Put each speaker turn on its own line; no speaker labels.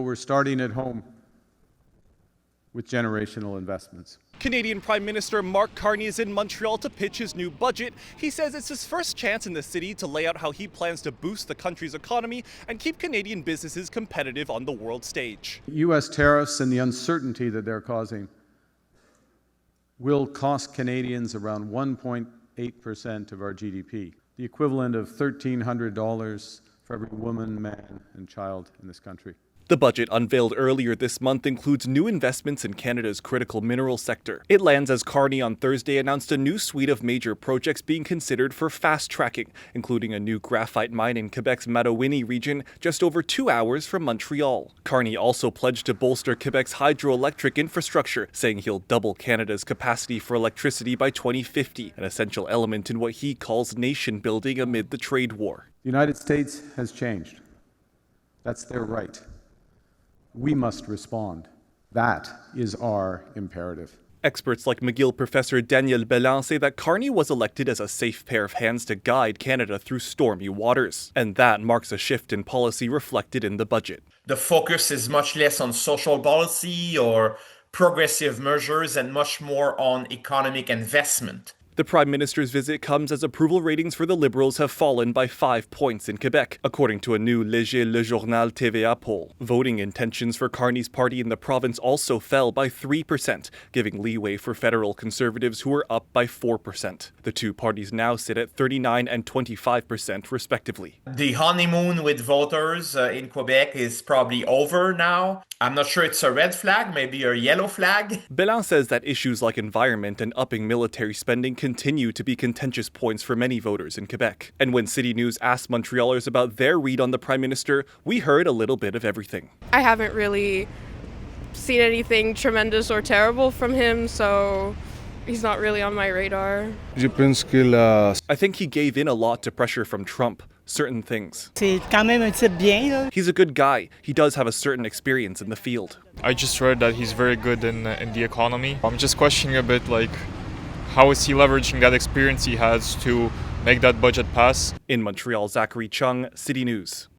We're starting at home with generational investments.
Canadian Prime Minister Mark Carney is in Montreal to pitch his new budget. He says it's his first chance in the city to lay out how he plans to boost the country's economy and keep Canadian businesses competitive on the world stage.
U.S. tariffs and the uncertainty that they're causing will cost Canadians around 1.8% of our GDP, the equivalent of $1,300 for every woman, man, and child in this country.
The budget unveiled earlier this month includes new investments in Canada's critical mineral sector. It lands as Carney on Thursday announced a new suite of major projects being considered for fast-tracking, including a new graphite mine in Quebec's Mattawini region, just over 2 hours from Montreal. Carney also pledged to bolster Quebec's hydroelectric infrastructure, saying he'll double Canada's capacity for electricity by 2050, an essential element in what he calls nation-building amid the trade war.
The United States has changed. That's their right. We must respond. That is our imperative.
Experts like McGill professor Daniel Belin say that Carney was elected as a safe pair of hands to guide Canada through stormy waters. And that marks a shift in policy reflected in the budget.
The focus is much less on social policy or progressive measures and much more on economic investment.
The Prime Minister's visit comes as approval ratings for the Liberals have fallen by 5 points in Quebec, according to a new Léger Le Journal TVA poll. Voting intentions for Carney's party in the province also fell by 3%, giving leeway for federal Conservatives who were up by 4%. The two parties now sit at 39% and 25% respectively.
The honeymoon with voters in Quebec is probably over now. I'm not sure it's a red flag, maybe a yellow flag.
Belin says that issues like environment and upping military spending continue to be contentious points for many voters in Quebec. And when City News asked Montrealers about their read on the Prime Minister, we heard a little bit of everything.
I haven't really seen anything tremendous or terrible from him, so he's not really on my radar.
I think he gave in a lot to pressure from Trump. Certain things. He's a good guy. He does have a certain experience in the field.
I just read that he's very good in the economy. I'm just questioning a bit, how is he leveraging that experience he has to make that budget pass?
In Montreal, Zachary Cheung, City News.